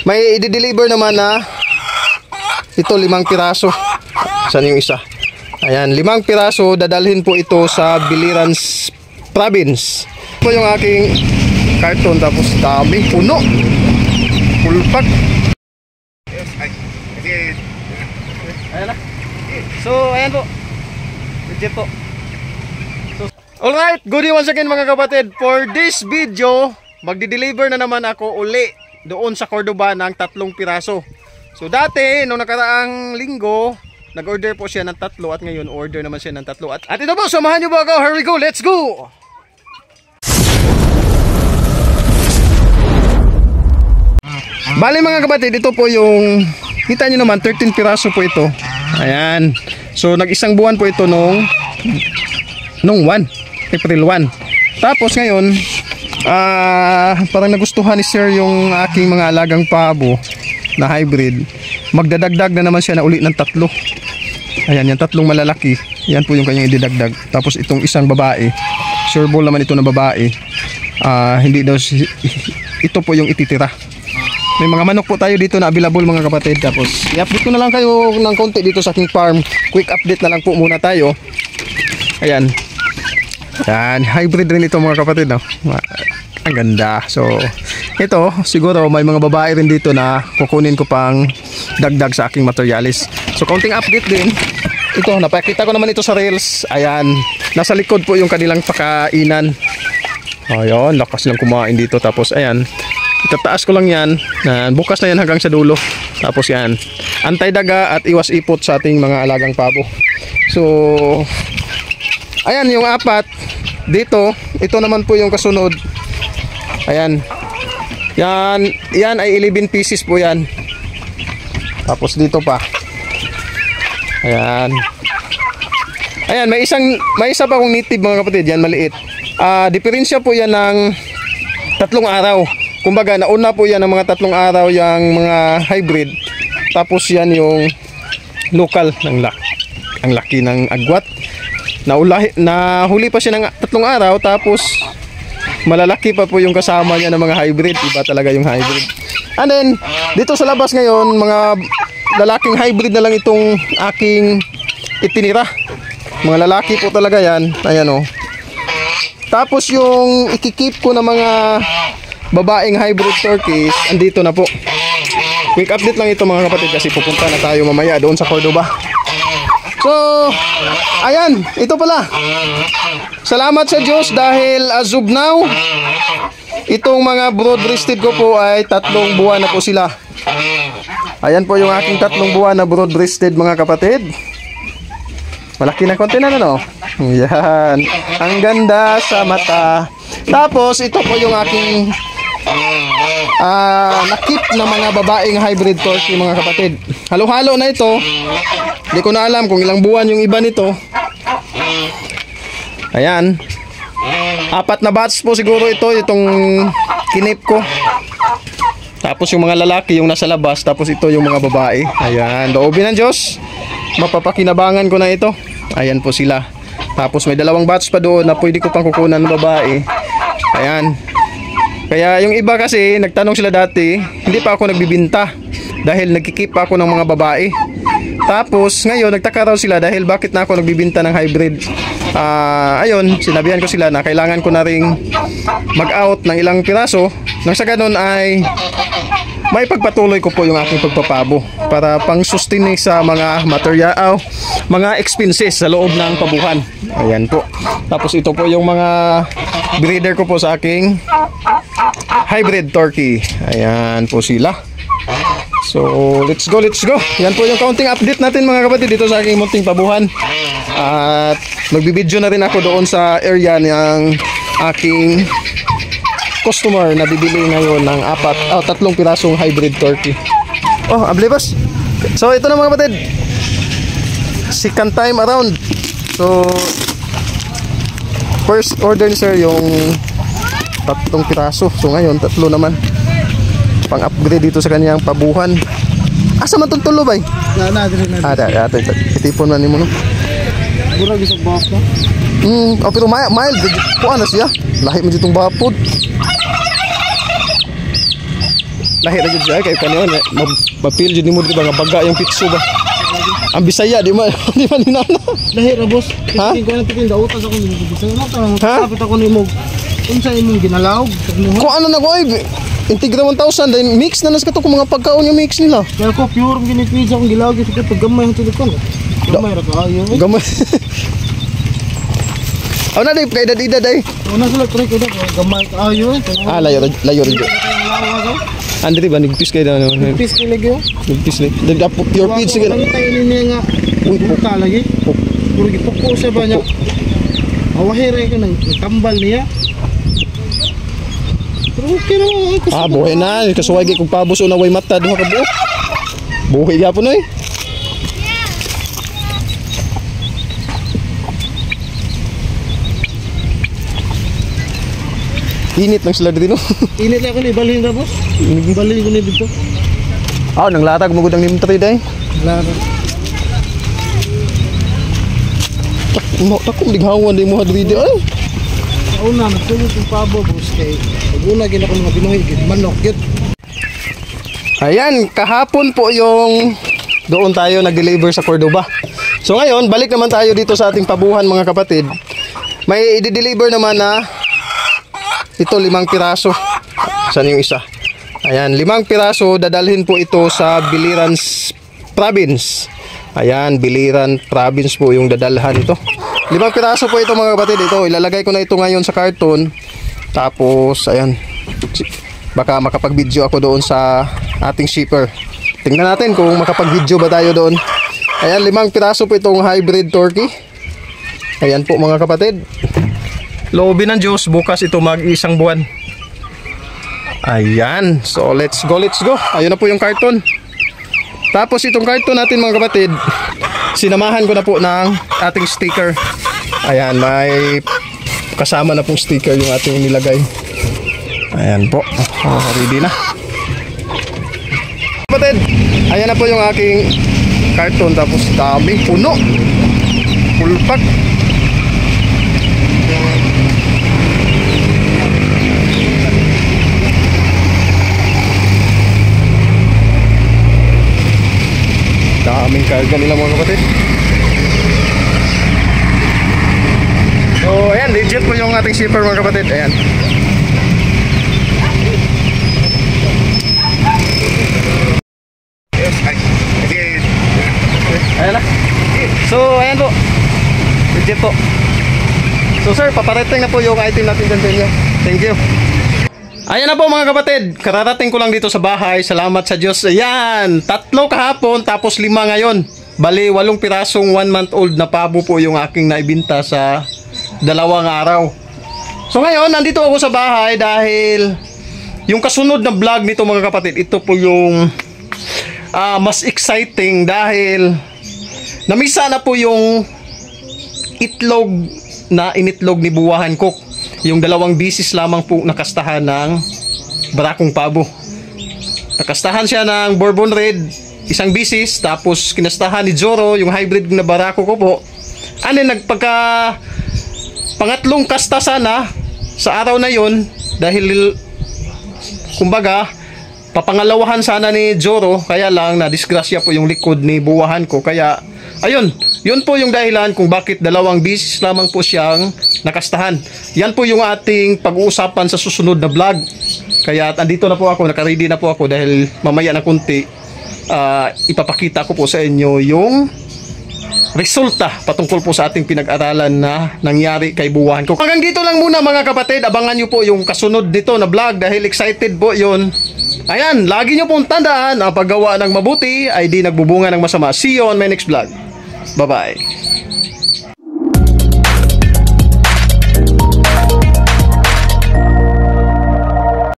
May i-deliver naman na ito 5 piraso. Saan yung isa? Ayan, 5 piraso. Dadalhin po ito sa Biliran Province. Ito po yung aking karton. Tapos dami, puno. Full pack. Ayan na. So, ayan po. Legit po. So, alright, good day once again mga kapatid. For this video, magdi-deliver na naman ako uli doon sa Cordoba ng 3 piraso. So dati, nung nakaraang linggo, nag-order po siya ng 3 at ngayon order naman siya ng 3. At ito po, samahan nyo ba ako? Here we go, let's go! Bali mga kapatid, ito po yung, kita nyo naman, 13 piraso po ito. Ayan. So nag-isang buwan po ito nung April 1. Tapos ngayon, parang nagustuhan ni sir yung aking mga alagang pabo na hybrid. Magdadagdag na naman siya na uli ng 3. Ayan, yung 3 malalaki. Yan po yung kanyang ididagdag. Tapos itong isang babae, sure ball naman ito na babae. Hindi daw ito po yung ititira. May mga manok po tayo dito na available mga kapatid. Tapos i-update ko na lang kayo ng konti dito sa aking farm. Quick update na lang po muna tayo. Ayan. Yan, hybrid rin ito mga kapatid, no? Ang ganda. So, ito, siguro may mga babae rin dito na kukunin ko pang dagdag sa aking materialis. So, kaunting update din. Ito, napakita ko naman ito sa reels. Ayan, nasa likod po yung kanilang pakainan. Ayun, lakas lang kumain dito. Tapos, ayan, itataas ko lang yan. Bukas na yan hanggang sa dulo. Tapos yan, antay-daga at iwas ipot sa ating mga alagang pabo. So, ayan yung 4 dito. Ito naman po yung kasunod. Ayan. Yan ay 11 pieces po yan. Tapos dito pa. Ayan. Ayan, may isa pa akong native mga kapatid. Yan maliit. Diferensya po yan ng 3 araw. Kumbaga nauna po yan ng mga 3 araw yung mga hybrid. Tapos yan yung local ang laki ng agwat. Nahuli pa siya ng 3 araw. Tapos malalaki pa po yung kasama niya ng mga hybrid. Iba talaga yung hybrid. And then dito sa labas ngayon, mga lalaking hybrid na lang itong aking itinira. Mga lalaki po talaga yan. Ayan o. Tapos yung ikikip ko na mga babaeng hybrid turkeys, andito na po. Quick update lang ito mga kapatid kasi pupunta na tayo mamaya doon sa Cordoba. So, ayan, ito pala. Salamat sa Diyos dahil as of now, itong mga broad-breasted ko po ay 3 buwan na po sila. Ayan po yung aking 3 buwan na broad-breasted mga kapatid. Malaki na konti na no? Yan. Ang ganda sa mata. Tapos, ito po yung aking nakip na mga babaeng hybrid turkey mga kapatid. Halo-halo na ito. Hindi ko na alam kung ilang buwan yung iba nito. Ayan. 4 na batch po siguro itong kinip ko. Tapos yung mga lalaki yung nasa labas. Tapos ito yung mga babae. Ayan. Loobin ng Diyos. Mapapakinabangan ko na ito. Ayan po sila. Tapos may 2 batch pa doon na pwede ko pang kukunan ng babae. Ayan. Kaya yung iba kasi nagtanong sila dati, hindi pa ako nagbibinta dahil nagkikip pa ako ng mga babae. Tapos ngayon nagtaka raw sila dahil bakit na ako nagbibinta ng hybrid. Ayun, sinabihan ko sila na kailangan ko na ring mag-out ng ilang piraso nang sa ganun ay may pagpatuloy ko po yung aking pagpapabo para pang sustain sa mga material, mga expenses sa loob ng pabuhan. Ayan po. Tapos ito po yung mga breeder ko po sa aking hybrid turkey. Ayan po sila. So, let's go, let's go. Yan po yung counting update natin mga kapatid dito sa aking munting pabuhan. At magbibideo na rin ako doon sa area ng aking customer na bibili ngayon ng 3 pirasong hybrid turkey. Oh, ablibas. So, ito na mga kapatid. Second time around. So, first order ni sir yung 3 piraso. So, ngayon 3 naman. Pang-upgrade dito sa kanyang pabuhan. Asa man itong tulo ba? Itipon na ni mo no? Gurag isang bahap na? Pero mild. Kuha na siya. Lahi mo ditong bapod. Lahi ra jud siya kay kanon mapil jud nimo di ba nga baga yung pitso ba. Ang Bisaya di man di man ninana. Lahi ra boss. Ha? Hindi ko na tikin dautas ako nimo bisa. Ano ta? Ha? Kapit ako nimo. Unsa imong ginalawog? Ko ano na ko ay Integra 1000 then mix na nas kato kung mga pagkaon yung mix nila. Kaya ko pure gini pizza kung gilawog sa pag gamay ang tulikon. Gamay ra kaayo. Gamay. Aw na day kay edad day. Una sila try ko gamay kaayo. Ah layo rin. Andre ba nigpis kay na Pis kilagyo. nigpis ni. Dapat pure feed sige. Bantay ini nga. Uy, puta lagi. Puro gipuko sa banyak. Awahire ko nang tambal niya. Pero okay naman. Ah, buhay na. Kasuway kong pabuso na way mata. Duha ka buo. Buhay gyapon oy. Init lang sila dito. Init lang ko ni balhin ra boss. Balhin ko ni dito. Ah, nang latag magudang ni Mutri day. Lara. Mo takong lighawan di mo hadri di ay. Una magtuloy yung pabo boss kay una gina ko mga binuhi gid manok gid. Ayan, kahapon po yung doon tayo nag-deliver sa Cordoba. So ngayon, balik naman tayo dito sa ating pabuhan mga kapatid. May i-deliver naman na ito 5 piraso. Saan yung isa? Ayan, 5 piraso dadalhin po ito sa Biliran Province. Ayan, Biliran Province po yung dadalhan ito. 5 piraso po ito mga kapatid. Ito, ilalagay ko na ito ngayon sa karton. Tapos, ayan. Baka makapag-video ako doon sa ating shipper. Tingnan natin kung makapag-video ba tayo doon. Ayan, 5 piraso po itong hybrid turkey. Ayan po mga kapatid. Loobin ng Diyos, bukas ito mag-isang buwan. Ayan. So, let's go, let's go. Ayun na po yung karton. Tapos itong karton natin mga kapatid, sinamahan ko na po ng ating sticker. Ayan, may kasama na pong sticker yung ating nilagay. Ayan po. Ready na. Kapatid, ayan na po yung aking karton. Tapos daming puno. Full pack. Daming karga nila mga kapatid. So ayan, legit po yung ating shipper mga kapatid. Ayan. Ayan na. So ayan po, legit po. So sir, paparating na po yung item natin dyan sa inyo. Thank you. Ayan na po mga kapatid, kararating ko lang dito sa bahay. Salamat sa Diyos. Ayan, 3 kahapon tapos 5 ngayon. Bali, 8 pirasong 1 month old na pabo po yung aking naibinta sa 2 araw. So ngayon, nandito ako sa bahay dahil yung kasunod na vlog nito mga kapatid, ito po yung mas exciting dahil namisa na po yung itlog na initlog ni Buwahan Cook. Yung 2 bisis lamang po nakastahan ng barakong pabo. Nakastahan siya ng Bourbon Red, 1 bisis, tapos kinastahan ni Joro, yung hybrid na barako ko po. Ano, nagpagka pangatlong kasta sana sa araw na yun, dahil kumbaga, papangalawahan sana ni Joro, kaya lang na disgrasya po yung likod ni Buwahan ko. Kaya, ayun, yun po yung dahilan kung bakit 2 bisis lamang po siyang nakastahan. Yan po yung ating pag-uusapan sa susunod na vlog. Kaya andito na po ako, naka-ready na po ako dahil mamaya na kunti ipapakita ko po sa inyo yung resulta patungkol po sa ating pinag-aralan na nangyari kay Buwahan ko. Hanggang dito lang muna mga kapatid, abangan nyo po yung kasunod nito na vlog dahil excited po yun. Ayan, lagi nyo pong tandaan, ang paggawa ng mabuti ay di nagbubunga ng masama. See you on my next vlog. Bye-bye.